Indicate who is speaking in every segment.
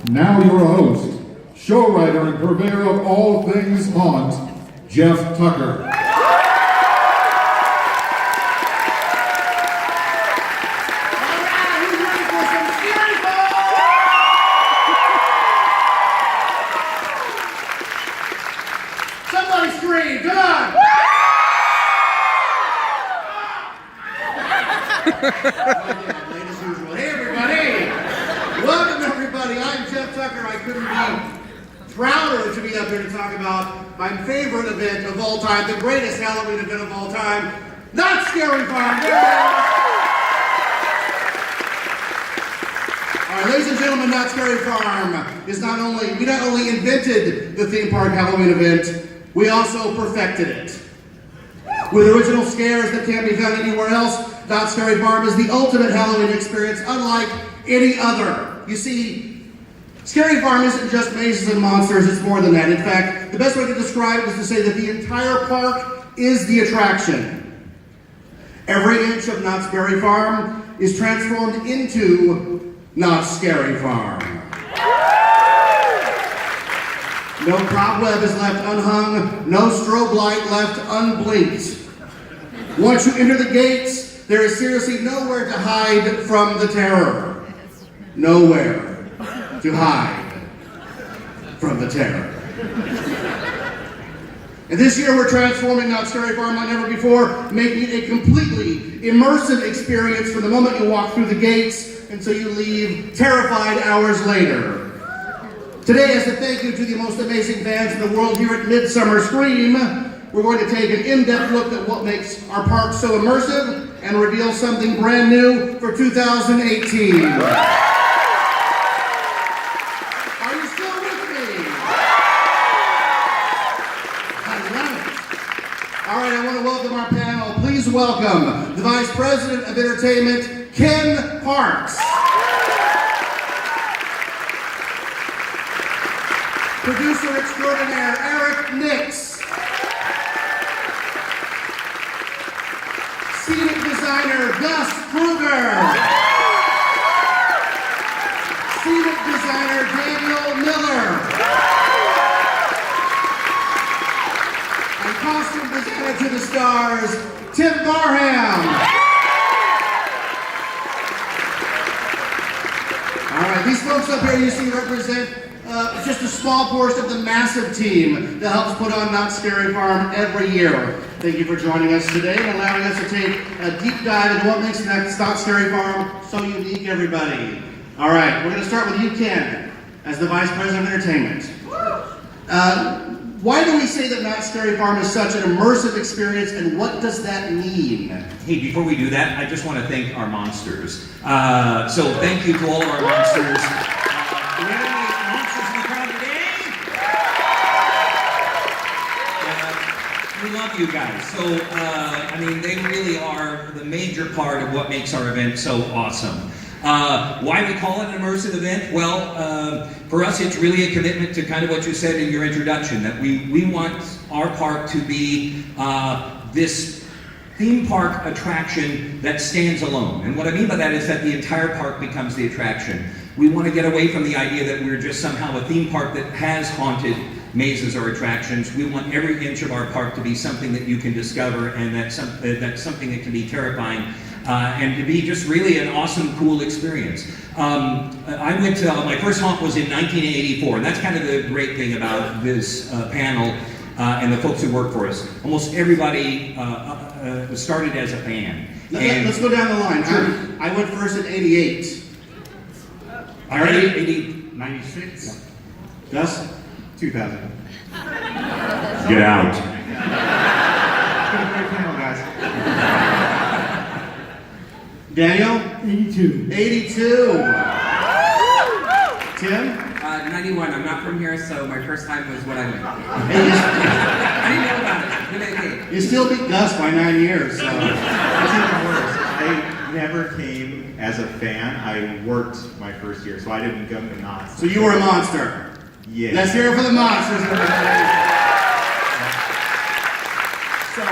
Speaker 1: Now your host, show writer and purveyor of all things haunt, Jeff Tucker.
Speaker 2: Somebody scream, come on! Late as usual. Hey everybody! Welcome everybody, I'm Jeff Tucker. I couldn't be prouder to be up here to talk about my favorite event of all time, the greatest Halloween event of all time, Knott Scary Farm. All right, ladies and gentlemen, Knott Scary Farm is we not only invented the theme park Halloween event, we also perfected it. With original scares that can't be found anywhere else, Knott Scary Farm is the ultimate Halloween experience, unlike any other. You see, Scary Farm isn't just mazes and monsters, it's more than that. In fact, the best way to describe it is to say that the entire park is the attraction. Every inch of Knott Scary Farm is transformed into Knott Scary Farm. No cobweb is left unhung, no strobe light left unblinked. Once you enter the gates, there is seriously nowhere to hide from the terror. Nowhere to hide from the terror. And this year we're transforming Knott Scary Farm like never before, making it a completely immersive experience from the moment you walk through the gates until you leave terrified hours later. Today, as a thank you to the most amazing fans in the world here at Midsummer Scream, we're going to take an in-depth look at what makes our park so immersive and reveal something brand new for 2018. Are you still with me? I love it. All right, I want to welcome our panel. Please welcome the Vice President of Entertainment, Ken Parks. Producer extraordinaire, Eric Nix. Scenic designer, Gus Kruger. Scenic designer, Daniel Miller. And costume designer to the stars, Tim Barham. All right, these folks up here you see represent just a small portion of the massive team that helps put on Knott Scary Farm every year. Thank you for joining us today and allowing us to take a deep dive into what makes Knott Scary Farm so unique, everybody. All right, we're going to start with you, Ken, as the Vice President of Entertainment. Why do we say that Knott Scary Farm is such an immersive experience, and what does that mean?
Speaker 3: Hey, before we do that, I just want to thank our monsters. So thank you to all of our monsters. Do we have any monsters in the crowd today? We love you guys. So, I mean, they really are the major part of what makes our event so awesome. Why we call it an immersive event? Well, for us it's really a commitment to kind of what you said in your introduction, that we want our park to be this theme park attraction that stands alone. And what I mean by that is that the entire park becomes the attraction. We want to get away from the idea that we're just somehow a theme park that has haunted mazes or attractions. We want every inch of our park to be something that you can discover, and that's something that can be terrifying. And to be just really an awesome, cool experience. I went to, my first haunt was in 1984, and that's kind of the great thing about this panel and the folks who work for us. Almost everybody started as a fan.
Speaker 2: Let's go down the line. I went first in 88.
Speaker 3: All right,
Speaker 4: 96.
Speaker 2: Gus?
Speaker 4: 2000.
Speaker 3: Get out.
Speaker 4: Good panel, guys.
Speaker 2: Daniel?
Speaker 1: 82.
Speaker 2: 82. Tim?
Speaker 5: 91. I'm not from here, so my first time was when I went.
Speaker 2: Hey,
Speaker 5: I didn't know about it. Who did I
Speaker 2: you still beat Gus by 9 years, so.
Speaker 4: That's even worse. I never came as a fan. I worked my first year, so I didn't go to Knott.
Speaker 2: So you were a monster.
Speaker 4: Yeah.
Speaker 2: Let's hear it for the monsters. So,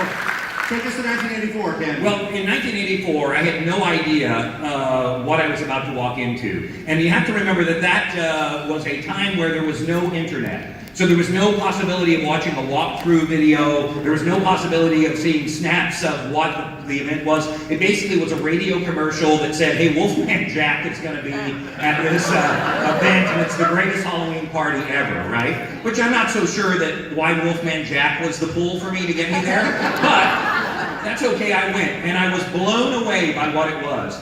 Speaker 2: Take us to 1984, Ken.
Speaker 3: Well, in 1984, I had no idea what I was about to walk into. And you have to remember that that was a time where there was no internet. So there was no possibility of watching a walkthrough video. There was no possibility of seeing snaps of what the event was. It basically was a radio commercial that said, hey, Wolfman Jack is going to be at this event, and it's the greatest Halloween party ever, right? Which I'm not so sure that why Wolfman Jack was the pull for me to get me there, but that's okay, I went, and I was blown away by what it was.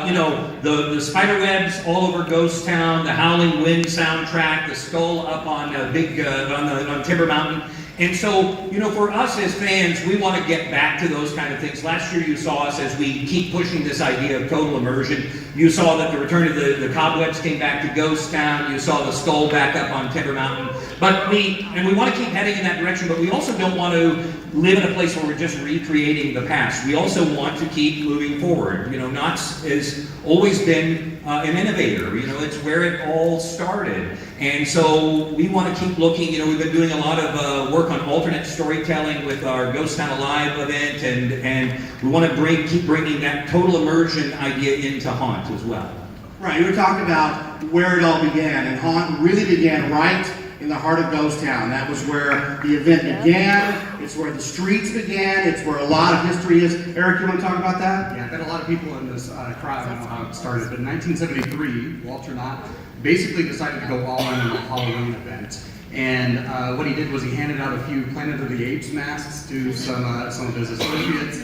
Speaker 3: You know, the spider webs all over Ghost Town, the Howling Wind soundtrack, the skull up on on Timber Mountain. And so, you know, for us as fans, we want to get back to those kind of things. Last year you saw us as we keep pushing this idea of total immersion. You saw that the return of the cobwebs came back to Ghost Town. You saw the skull back up on Timber Mountain. But we want to keep heading in that direction, but we also don't want to live in a place where we're just recreating the past. We also want to keep moving forward. You know, Knott's has always been an innovator. You know, it's where it all started. And so we want to keep looking. You know, we've been doing a lot of work on alternate storytelling with our Ghost Town Alive event, and we want to keep bringing that total immersion idea into Haunt as well.
Speaker 2: Right, you were talking about where it all began, and Haunt really began right in the heart of Ghost Town. That was where the event began. It's where the streets began. It's where a lot of history is. Eric, you want to talk about that?
Speaker 6: Yeah, I bet a lot of people in this crowd don't know how it started, but in 1973, Walter Knott basically decided to go all in on a Halloween event. And what he did was he handed out a few Planet of the Apes masks to some of his associates.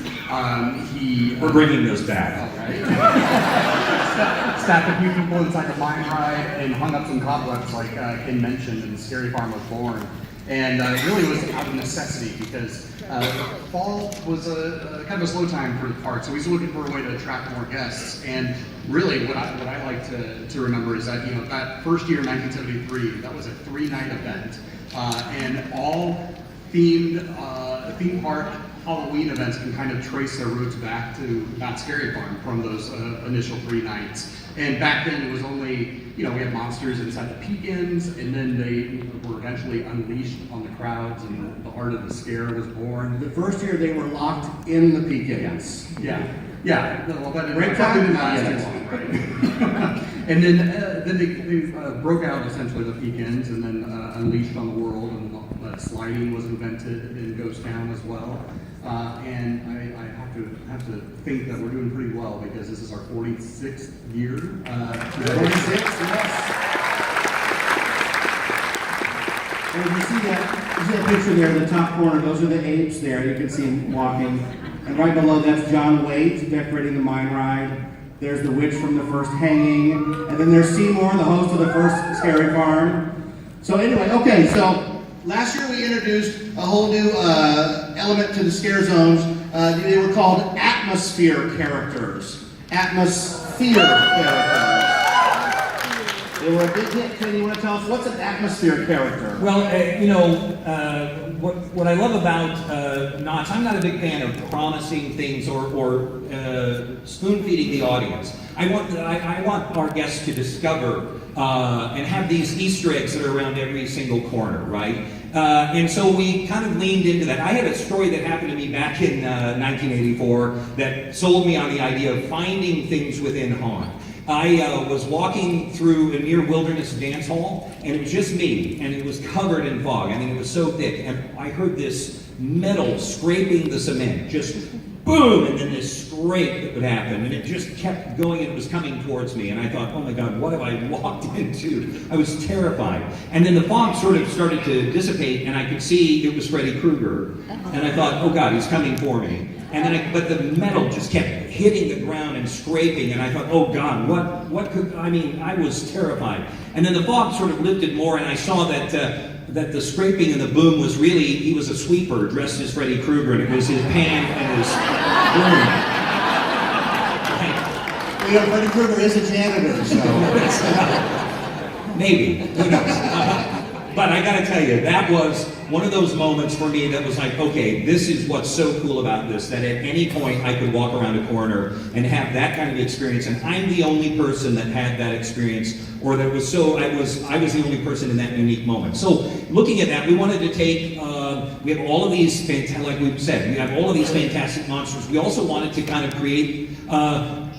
Speaker 3: We're bringing those back.
Speaker 6: Oh, right? Stacked a few people inside the mine ride and hung up some cobwebs like Ken mentioned, and the Scary Farm was born. And it really was out of necessity because fall was a kind of a slow time for the park, so he's looking for a way to attract more guests. And really, what I like to remember is that, you know, that first year, 1973, that was a 3-night event, and all theme park Halloween events can kind of trace their roots back to Knott's Scary Farm from those initial 3 nights. And back then it was only, you know, we had monsters inside the Peekins, and then they were eventually unleashed on the crowds, and the art of the scare was born.
Speaker 2: The first year they were locked in the Peekins.
Speaker 6: Yeah. Well, but
Speaker 2: Great
Speaker 6: it
Speaker 2: time.
Speaker 6: didn't last too long, right? And then they broke out essentially the Peekins, and then unleashed on the world, and sliding was invented in Ghost Town as well. And I have to think that we're doing pretty well because this is our 46th year.
Speaker 2: 46, yes. And you see that picture there in the top corner, those are the apes there. You can see them walking. And right below that's John Waite decorating the mine ride. There's the witch from the first hanging. And then there's Seymour, the host of the first Scary Farm. So anyway, okay, so last year we introduced a whole new element to the scare zones. They were called atmosphere characters. Atmosphere characters. They were a big hit. Can you want to tell us what's an atmosphere character?
Speaker 3: Well, you know, what I love about Knott's, I'm not a big fan of promising things or spoon-feeding the audience. I want our guests to discover and have these Easter eggs that are around every single corner, right? And so we kind of leaned into that. I had a story that happened to me back in 1984 that sold me on the idea of finding things within Haunt. I was walking through a near Wilderness Dance Hall, and it was just me, and it was covered in fog. I mean, it was so thick, and I heard this metal scraping the cement, just boom, and then this scrape that would happen, and it just kept going, and it was coming towards me, and I thought, oh my God, what have I walked into? I was terrified. And then the fog sort of started to dissipate, and I could see it was Freddy Krueger, and I thought, oh God, he's coming for me. And then, but the metal just kept hitting the ground and scraping, and I thought, oh God, what could, I mean, I was terrified. And then the fog sort of lifted more, and I saw that the scraping and the boom was really, he was a sweeper dressed as Freddy Krueger, and it was his pan and his broom.
Speaker 2: You know, Freddy Krueger is a janitor, so.
Speaker 3: Maybe, who knows? But I gotta tell you, that was one of those moments for me that was like, okay, this is what's so cool about this, that at any point I could walk around a corner and have that kind of experience, and I'm the only person that had that experience, or that was so, I was the only person in that unique moment. So looking at that, we wanted to take, we have all of these, like we've said, we have all of these fantastic monsters. We also wanted to kind of create,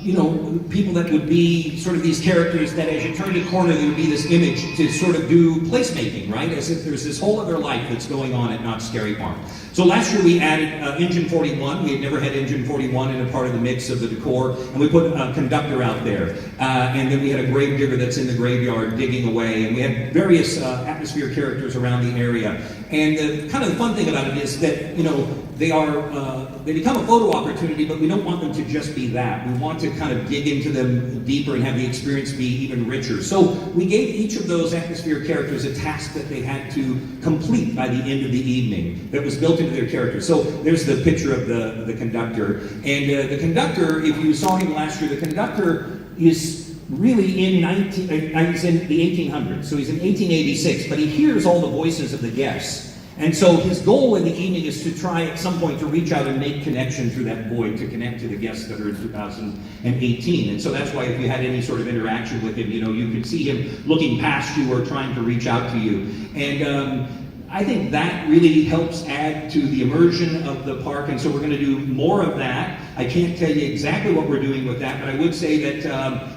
Speaker 3: you know, people that would be sort of these characters that as you turned a corner, there would be this image to sort of do placemaking, right? As if there's this whole other life that's going on at Knott's Scary Farm. So last year we added Engine 41. We had never had Engine 41 in a part of the mix of the decor, and we put a conductor out there. And then we had a grave digger that's in the graveyard digging away, and we had various atmosphere characters around the area. And the kind of the fun thing about it is that, you know, they become a photo opportunity, but we don't want them to just be that. We want to kind of dig into them deeper and have the experience be even richer. So we gave each of those atmosphere characters a task that they had to complete by the end of the evening that was built into their character. So there's the picture of the conductor. And the conductor, if you saw him last year, the conductor is really he's in the 1800s, so he's in 1886, but he hears all the voices of the guests. And so his goal in the evening is to try at some point to reach out and make connection through that void to connect to the guests that are in 2018. And so that's why if you had any sort of interaction with him, you know, you could see him looking past you or trying to reach out to you. And I think that really helps add to the immersion of the park, and so we're going to do more of that. I can't tell you exactly what we're doing with that, but I would say that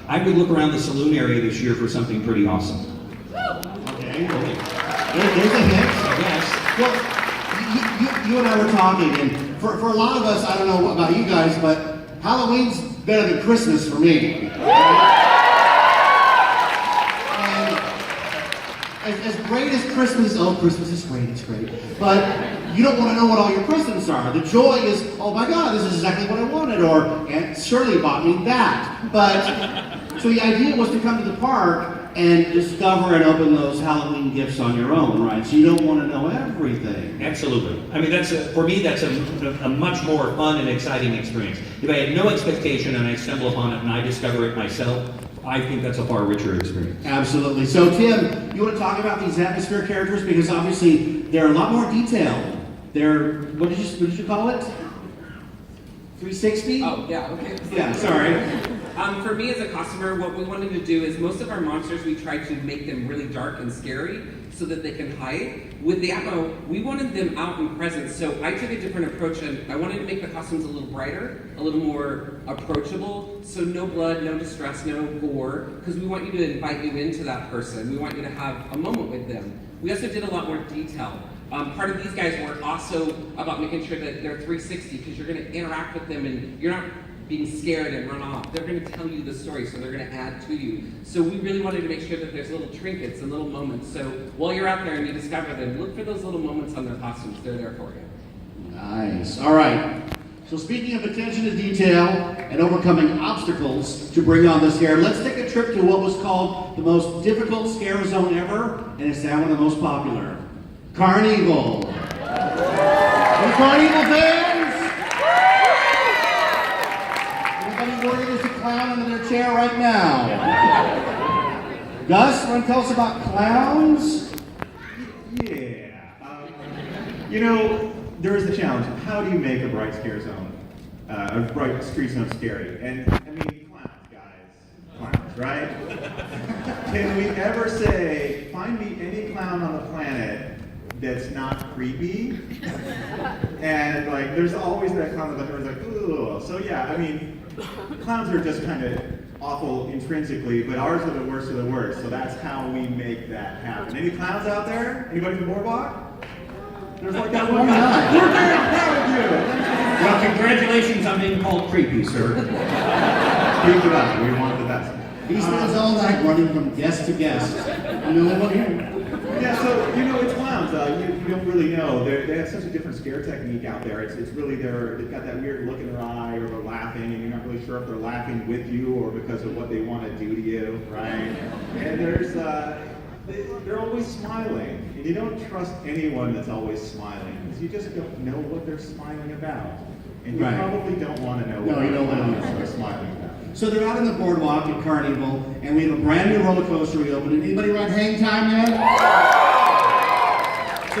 Speaker 3: I would look around the saloon area this year for something pretty awesome.
Speaker 2: Okay. There's a hint.
Speaker 3: Yes.
Speaker 2: Well, you and I were talking, and for a lot of us, I don't know about you guys, but Halloween's better than Christmas for me. As great as Christmas, Christmas is great, it's great. But you don't want to know what all your presents are. The joy is, oh my God, this is exactly what I wanted, or Aunt Shirley bought me that. But, so the idea was to come to the park and discover and open those Halloween gifts on your own, right? So you don't want to know everything.
Speaker 3: Absolutely. I mean, for me, that's a much more fun and exciting experience. If I had no expectation and I stumble upon it and I discover it myself, I think that's a far richer experience.
Speaker 2: Absolutely. So Tim, you want to talk about these atmosphere characters, because obviously they're a lot more detailed. They're, what did you call it? 360?
Speaker 5: Oh, yeah, okay.
Speaker 2: Yeah, sorry.
Speaker 5: For me as a customer, what we wanted to do is most of our monsters, we tried to make them really dark and scary so that they can hide. With the Atmo, we wanted them out and present, so I took a different approach, and I wanted to make the costumes a little brighter, a little more approachable, so no blood, no distress, no gore, because we want you to invite you into that person. We want you to have a moment with them. We also did a lot more detail. Part of these guys were also about making sure that they're 360, because you're going to interact with them and you're not being scared and run off. They're going to tell you the story, so they're going to add to you. So we really wanted to make sure that there's little trinkets and little moments. So while you're out there and you discover them, look for those little moments on their costumes. They're there for you.
Speaker 2: Nice. All right. So speaking of attention to detail and overcoming obstacles to bring on the scare, let's take a trip to what was called the most difficult scare zone ever, and it's now one of the most popular. Carnival. Any Carnival fans? Anybody worried there's a clown under their chair right now? Gus, want to tell us about clowns?
Speaker 4: Yeah. You know, there is the challenge. How do you make a bright scare zone, a bright street zone scary? And I mean, clowns, guys. Clowns, right? Can we ever say, find me any clown on the planet that's not creepy? And like, there's always that clown that everyone's like, ooh. So yeah, I mean, clowns are just kind of awful intrinsically, but ours are the worst of the worst. So that's how we make that happen. Any clowns out there? Anybody from the boardwalk? There's like that one guy. We're very proud of you.
Speaker 3: Well, congratulations on being called creepy, sir.
Speaker 4: Keep it up. We want the best.
Speaker 2: He spends all night running from guest to guest. I'm the only one here.
Speaker 4: Yeah, so you know, it's clowns. You don't really know. They have such a different scare technique out there. It's really they've got that weird look in their eye, or they're laughing, and you're not really sure if they're laughing with you or because of what they want to do to you, right? And they're always smiling, and you don't trust anyone that's always smiling because you just don't know what they're smiling about, and you probably don't want to know what they're smiling about.
Speaker 2: So they're out on the boardwalk at Carnival, and we have a brand new roller coaster we opened. Anybody ride Hang Time yet?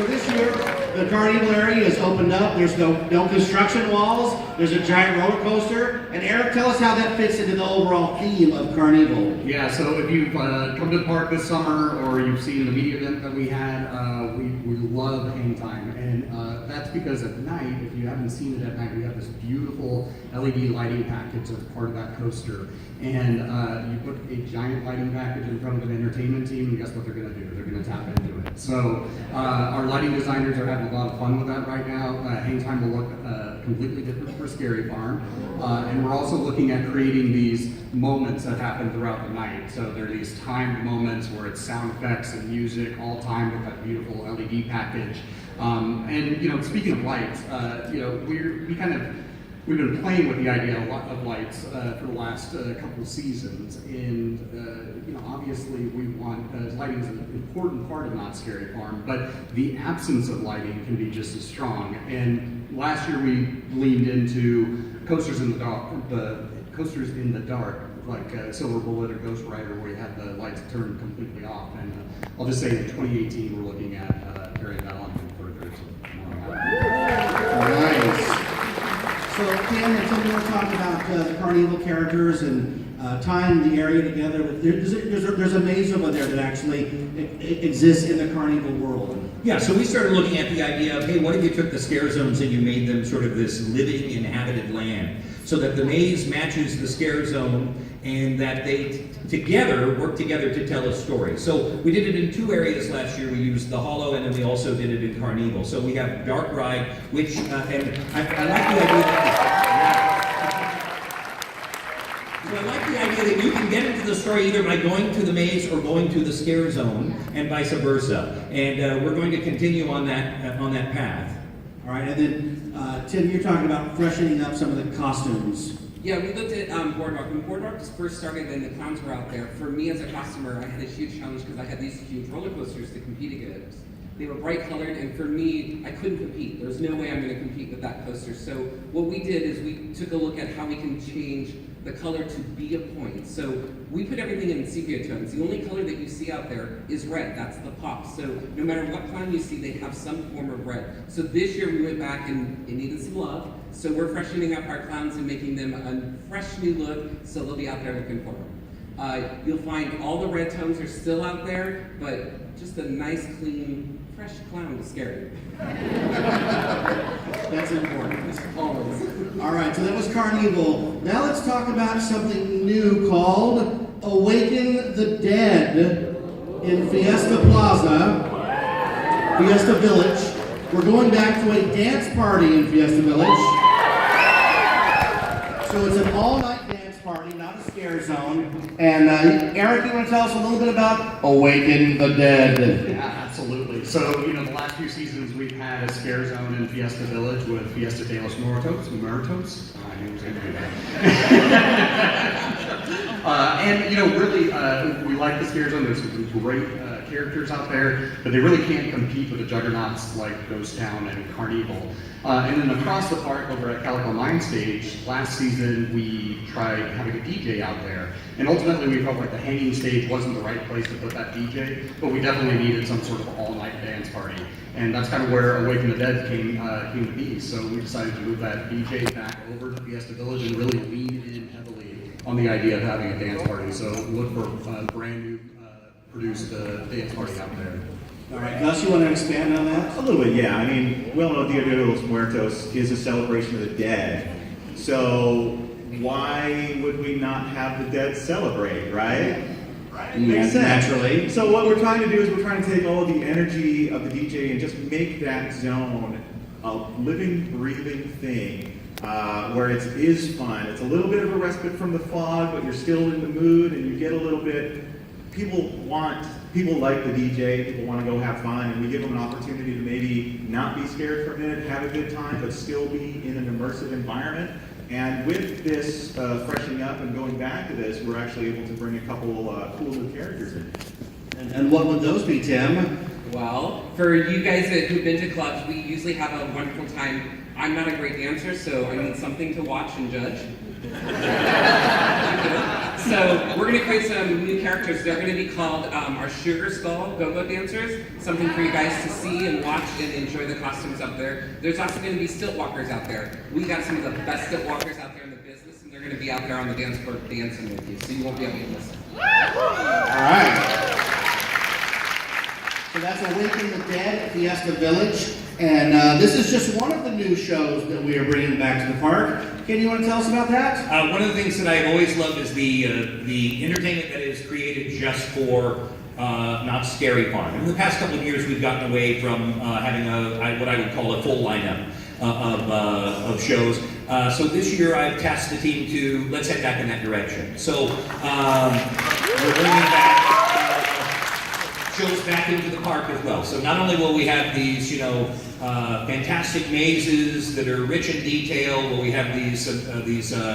Speaker 2: So this year, the carnival area is opened up. There's no construction walls. There's a giant roller coaster. And Eric, tell us how that fits into the overall theme of Carnival.
Speaker 6: Yeah, so if you've come to the park this summer or you've seen the media event that we had, we love hang time. And that's because at night, if you haven't seen it at night, we have this beautiful LED lighting package as part of that coaster. And you put a giant lighting package in front of an entertainment team, and guess what they're going to do? They're going to tap into it. So our lighting designers are having a lot of fun with that right now. Hang time will look completely different for Scary Farm. And we're also looking at creating these moments that happen throughout the night. So there are these timed moments where it's sound effects and music all timed with that beautiful LED package. And you know, speaking of lights, you know, we've been playing with the idea of lights for the last couple of seasons, and you know, obviously we want lighting is an important part of Not Scary Farm, but the absence of lighting can be just as strong. And last year we leaned into coasters in the dark, like Silver Bullet or Ghost Rider, where you had the lights turned completely off. And I'll just say in 2018 we're looking at carrying that on further tomorrow night.
Speaker 2: Nice. So, Ken and Tim, you want to talk about the Carnival characters and tying the area together. There's a maze over there that actually exists in the Carnival world.
Speaker 3: Yeah, so we started looking at the idea of, hey, what if you took the scare zones and you made them sort of this living, inhabited land, so that the maze matches the scare zone and that they work together to tell a story. So we did it in two areas last year. We used the Hollow, and then we also did it in Carnival. So we have Dark Ride, which, and I like the idea that you can get into the story either by going to the maze or going to the scare zone, and vice versa. And we're going to continue on that path.
Speaker 2: All right, and then Tim, you're talking about freshening up some of the costumes.
Speaker 5: Yeah, we looked at Boardwalk. When Boardwalk first started and the clowns were out there, for me as a customer, I had a huge challenge because I had these huge roller coasters to compete against. They were bright colored, and for me, I couldn't compete. There was no way I'm going to compete with that coaster. So what we did is we took a look at how we can change the color to be a point. So we put everything in sepia tones. The only color that you see out there is red. That's the pop. So no matter what clown you see, they have some form of red. So this year we went back and it needed some love. So we're freshening up our clowns and making them a fresh new look, so they'll be out there looking for them. You'll find all the red tones are still out there, but just a nice, clean, fresh clown to scare you.
Speaker 2: That's important. Always. All right, so that was Carnival. Now let's talk about something new called Awaken the Dead in Fiesta Plaza, Fiesta Village. We're going back to a dance party in Fiesta Village. So it's an all-night dance party, not a scare zone. And Eric, you want to tell us a little bit about Awaken the Dead?
Speaker 6: Yeah, absolutely. So, you know, the last few seasons we've had a scare zone in Fiesta Village with Fiesta de los Muertos. I knew it was going to do that. And, you know, really, we like the scare zone. There's some great characters out there, but they really can't compete with the juggernauts like Ghost Town and Carnival. And then across the park over at Calico Mine Stage, last season we tried having a DJ out there. And ultimately we felt like the hanging stage wasn't the right place to put that DJ, but we definitely needed some sort of all-night dance party. And that's kind of where Awaken the Dead came to be. So we decided to move that DJ back over to Fiesta Village and really lean in heavily on the idea of having a dance party. So look for a brand new produced dance party out there.
Speaker 2: All right, Gus, you want to expand on that?
Speaker 4: A little bit, yeah. I mean, we all know Dia de los Muertos is a celebration of the dead. So why would we not have the dead celebrate, right? Right. Makes sense.
Speaker 2: Naturally.
Speaker 4: So what we're trying to do is we're trying to take all the energy of the DJ and just make that zone a living, breathing thing where it is fun. It's a little bit of a respite from the fog, but you're still in the mood and you get a little bit. People like the DJ, people want to go have fun, and we give them an opportunity to maybe not be scared for a minute, have a good time, but still be in an immersive environment. And with this freshening up and going back to this, we're actually able to bring a couple cool new characters in.
Speaker 2: And what would those be, Tim?
Speaker 5: Well, for you guys who've been to clubs, we usually have a wonderful time. I'm not a great dancer, so I need something to watch and judge. So we're gonna create some new characters. They're gonna be called our Sugar Skull Go-Go Dancers. Something for you guys to see and watch and enjoy the costumes up there. There's also gonna be stilt walkers out there. We got some of the best stilt walkers out there in the business, and they're gonna be out there on the dance floor dancing with you, so you won't be able to miss it.
Speaker 2: All right. So that's Awaken the Dead, Fiesta Village. And this is just one of the new shows that we are bringing back to the park. Ken, you want to tell us about that?
Speaker 3: One of the things that I've always loved is the entertainment that is created just for Knott's Scary Farm. In the past couple of years, we've gotten away from having what I would call a full lineup of shows. So this year, I've tasked the team to let's head back in that direction. So we're bringing back shows back into the park as well. So not only will we have these, fantastic mazes that are rich in detail, will we have these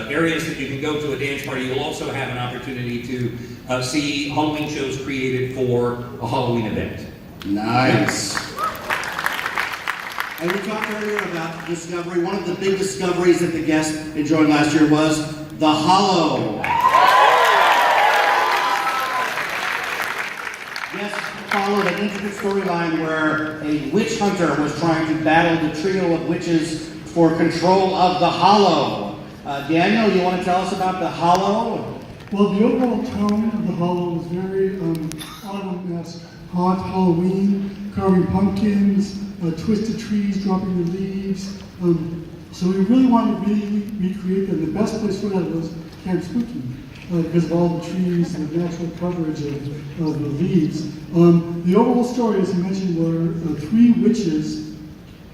Speaker 3: areas that you can go to a dance party, you'll also have an opportunity to see Halloween shows created for a Halloween event.
Speaker 2: Nice. And we talked earlier about discovery. One of the big discoveries that the guests enjoyed last year was the Hollow. Guests followed an intricate storyline where a witch hunter was trying to battle the trio of witches for control of the Hollow. Daniel, you want to tell us about the Hollow?
Speaker 7: Well, the overall tone of the Hollow was very autumn-esque. Hot Halloween, carving pumpkins, twisted trees, dropping the leaves. So we really wanted to recreate that. The best place for that was Camp Spooky, because of all the trees and the natural coverage of the leaves. The overall story, as you mentioned, were three witches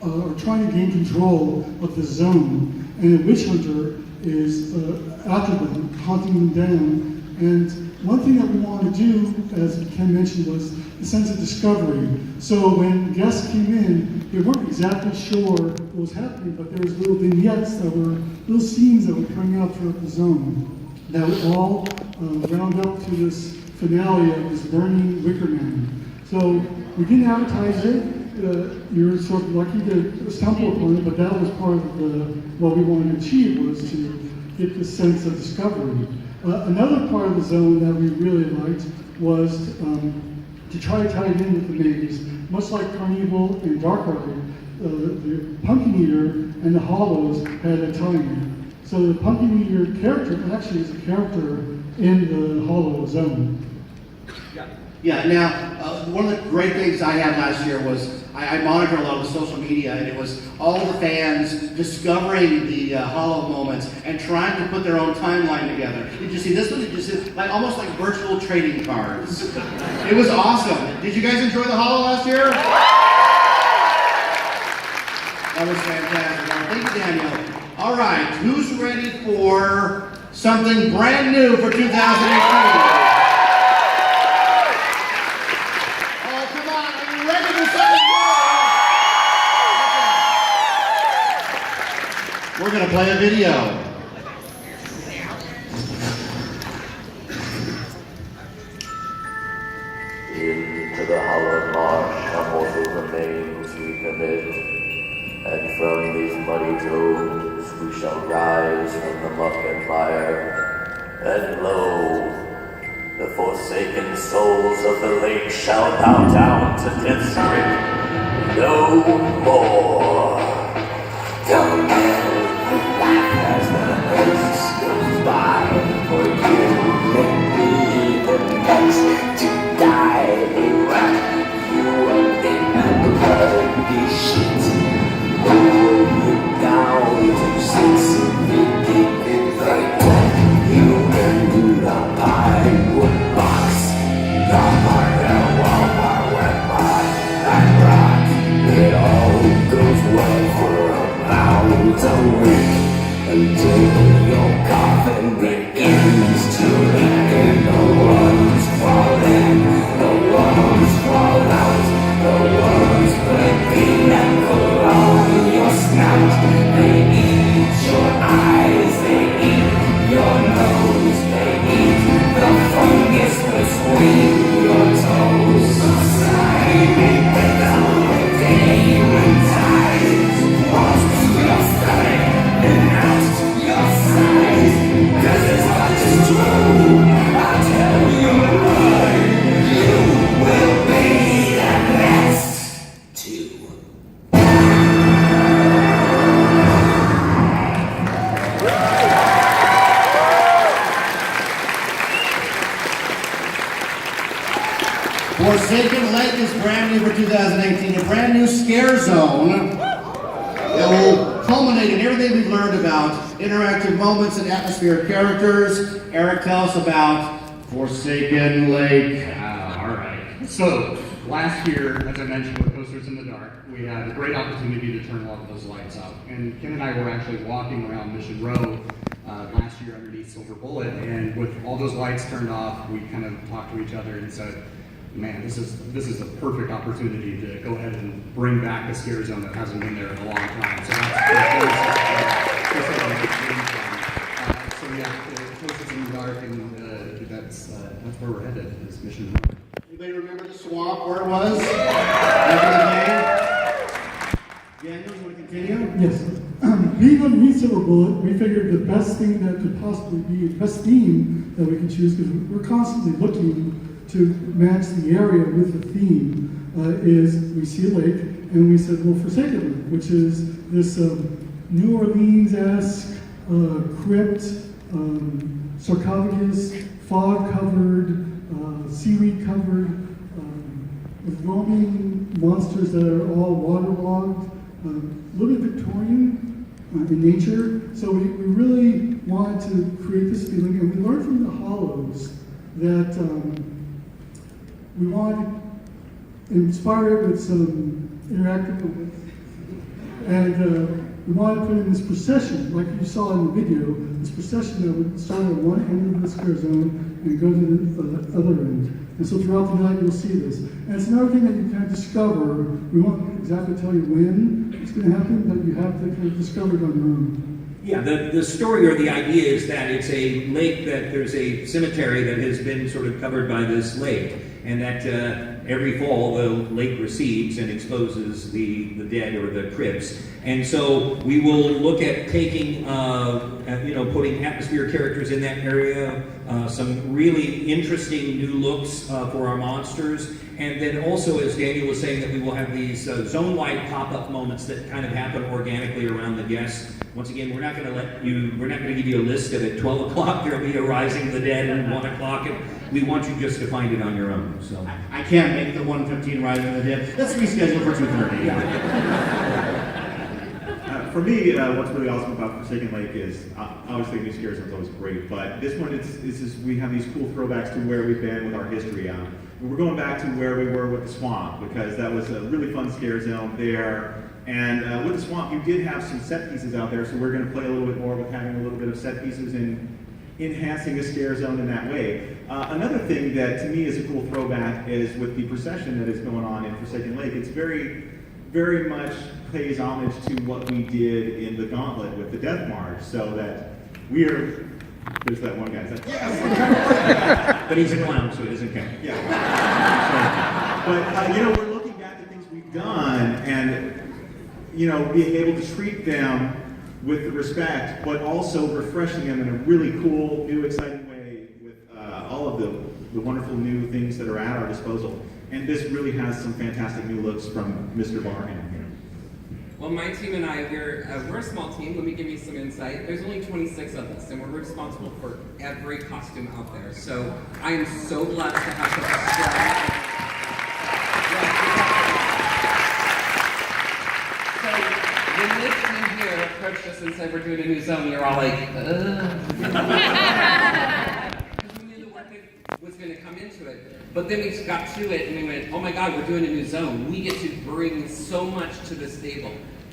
Speaker 7: are trying to gain control of the zone, and a witch hunter is after them, hunting them down. And one thing that we wanted to do, as Ken mentioned, was the sense of discovery. So when guests came in, they weren't exactly sure what was happening, but there was little vignettes that were, little scenes that were coming out throughout the zone that would all round up to this finale of this burning Wicker Man. So we didn't advertise it. You're sort of lucky to stumble upon it, but that was part of what we wanted to achieve, was to get this sense of discovery. Another part of the zone that we really liked was to try to tie it in with the maze. Much like Carnival and Dark Ride, the Pumpkin Eater and the Hollows had a tie-in. So the Pumpkin Eater character actually is a character in the Hollow zone.
Speaker 2: Yeah, now, one of the great things I had last year was I monitor a lot of the social media, and it was all the fans discovering the Hollow moments and trying to put their own timeline together. Did you see this one? Did you see, like almost like virtual trading cards? It was awesome. Did you guys enjoy the Hollow last year? That was fantastic. Thank you, Daniel. All right, who's ready for something brand new for 2018? We're going to play a video.
Speaker 8: Into the hollow marsh our mortal remains we commit, and from these muddy tombs we shall rise from the muck and fire, and lo, the forsaken souls of the lake shall bow down to death's grip no more. Don't as the earth goes by, for you may be the next to die. They wrap you up in a bloody sheet, roll you down to 6 feet deep, like that you in the plywood box. The harder wall, wet mud and rock, it all goes well.
Speaker 2: Forsaken Lake is brand new for 2018, a brand new scare zone that will culminate in everything we've learned about interactive moments and atmospheric characters. Eric, tell us about Forsaken Lake.
Speaker 6: All right. So, last year, as I mentioned with Coasters in the Dark, we had a great opportunity to turn a lot of those lights out. And Ken and I were actually walking around Mission Row last year underneath Silver Bullet, and with all those lights turned off, we kind of talked to each other and said, man, this is a perfect opportunity to go ahead and bring back a scare zone that hasn't been there in a long time. So Coasters in the Dark, and that's where we're headed, is Mission Row.
Speaker 2: Anybody remember the swamp, where it was? Remember the name? Daniel, you want to continue?
Speaker 7: Yes. Being on Midsummer Bullet, we figured the best thing that could possibly be, the best theme that we can choose, because we're constantly looking to match the area with the theme, is we see a lake, and we said, well, Forsaken Lake, which is this New Orleans-esque crypt, sarcophagus, fog-covered, seaweed-covered, with roaming monsters that are all waterlogged, a little bit Victorian in nature. So we really wanted to create this feeling, and we learned from the Hollows that we wanted to inspire it with some interactive moments. And we wanted to put in this procession, like you saw in the video, this procession that would start at one end of the scare zone and go to the other end. And so throughout the night you'll see this. And it's another thing that you kind of discover. We won't exactly tell you when it's going to happen, but you have to kind of discover it on your own.
Speaker 3: Yeah, the story or the idea is that it's a lake, that there's a cemetery that has been sort of covered by this lake, and that every fall the lake recedes and exposes the dead or the crypts. And so we will look at taking, putting atmospheric characters in that area, some really interesting new looks for our monsters, and then also, as Daniel was saying, that we will have these zone-wide pop-up moments that kind of happen organically around the guests. Once again, we're not going to give you a list of at 12 o'clock there'll be a Rising of the Dead, and 1 o'clock, and we want you just to find it on your own. So
Speaker 2: I can't make the 1:15 Rising of the Dead. Let's reschedule for 2:30.
Speaker 4: For me, what's really awesome about Forsaken Lake is obviously new scare zone's always great, but this one we have these cool throwbacks to where we've been with our history. We're going back to where we were with the swamp, because that was a really fun scare zone there. And with the swamp, you did have some set pieces out there, so we're going to play a little bit more with having a little bit of set pieces and enhancing a scare zone in that way. Another thing that to me is a cool throwback is with the procession that is going on in Forsaken Lake. It's very, very much pays homage to what we did in the Gauntlet with the Death March, so that there's that one guy that's like, yes!
Speaker 3: but he's a clown, so it doesn't count.
Speaker 4: Yeah. But we're looking back at things we've done, and being able to treat them with the respect, but also refreshing them in a really cool, new, exciting way with all of the wonderful new things that are at our disposal. And this really has some fantastic new looks from Mr. Barham.
Speaker 5: Well, my team and I, we're a small team. Let me give you some insight. There's only 26 of us, and we're responsible for every costume out there. So I am so blessed to have such a strong. So when this team here approached us and said we're doing a new zone, you're all like, because we knew the work that was going to come into it. But then we got to it and we went, oh my God, we're doing a new zone. We get to bring so much to this table.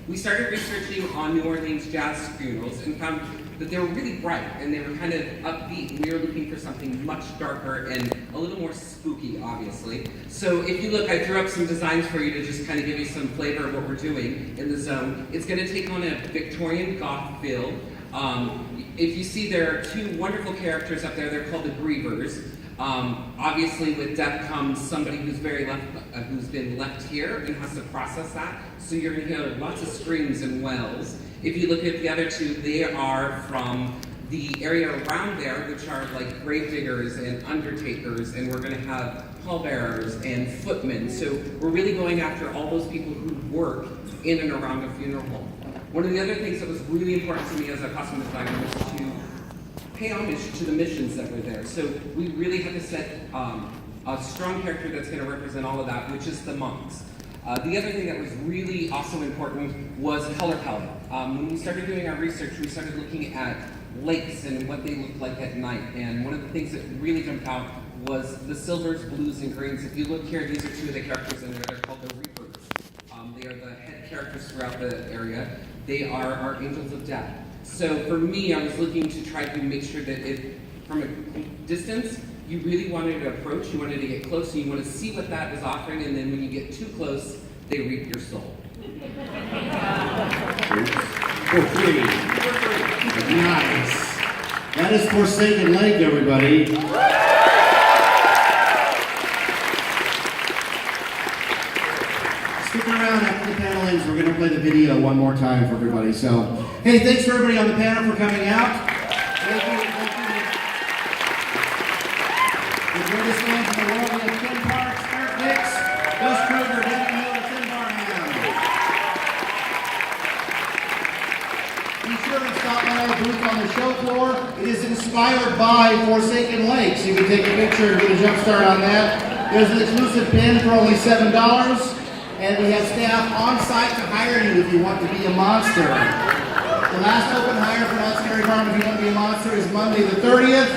Speaker 5: We started researching on New Orleans jazz funerals and found that they were really bright and they were kind of upbeat. And we were looking for something much darker and a little more spooky, obviously. So if you look, I threw up some designs for you to just kind of give you some flavor of what we're doing in the zone. It's going to take on a Victorian goth feel. If you see, there are two wonderful characters up there. They're called the Grievers. Obviously, with death comes somebody who's been left here and has to process that. So you're going to hear lots of screams and wails. If you look at the other two, they are from the area around there, which are like grave diggers and undertakers, and we're going to have pallbearers and footmen. So we're really going after all those people who work in and around a funeral home. One of the other things that was really important to me as a costume designer was to pay homage to the missions that were there. So we really had to set a strong character that's going to represent all of that, which is the monks. The other thing that was really also important was color palette. When we started doing our research, we started looking at lakes and what they looked like at night. And one of the things that really jumped out was the silvers, blues, and greens. If you look here, these are two of the characters in there. They're called the Reapers. They are the head characters throughout the area. They are our angels of death. So for me, I was looking to try to make sure that from a distance, you really wanted to approach, you wanted to get close, and you want to see what that was offering, and then when you get too close, they reap your soul.
Speaker 2: For free. Nice. That is Forsaken Lake, everybody. Stick around after the panel ends. We're going to play the video one more time for everybody. So, hey, thanks for everybody on the panel for coming out. Thank you. The greatest fans in the world, we have Ken Parks, Eric Nix, Gus Kroger, Denny Hill, and Tim Barham. Be sure to stop by our booth on the show floor. It is inspired by Forsaken Lakes. You can take a picture and get a jump start on that. There's an exclusive pin for only $7. And we have staff on site to hire you if you want to be a monster. The last open hire for Knott's Scary Farm if you want to be a monster is Monday the 30th.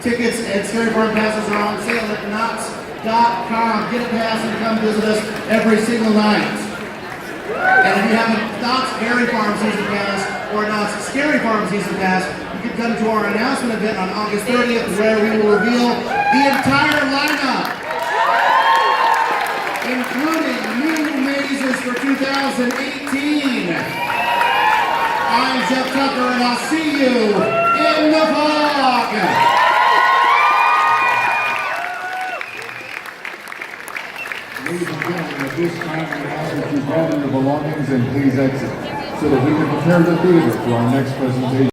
Speaker 2: Tickets and Scary Farm passes are on sale at knotts.com. Get a pass and come visit us every single night. And if you have a Knott's Scary Farm season pass or a Knott's Scary Farm season pass, you can come to our announcement event on August 30th where we will reveal the entire lineup, including new mazes for 2018. I'm Jeff Tucker, and I'll see you in the fog.
Speaker 1: Ladies and gentlemen, at this time we ask that you gather your belongings and please exit so that we can prepare the theater for our next presentation.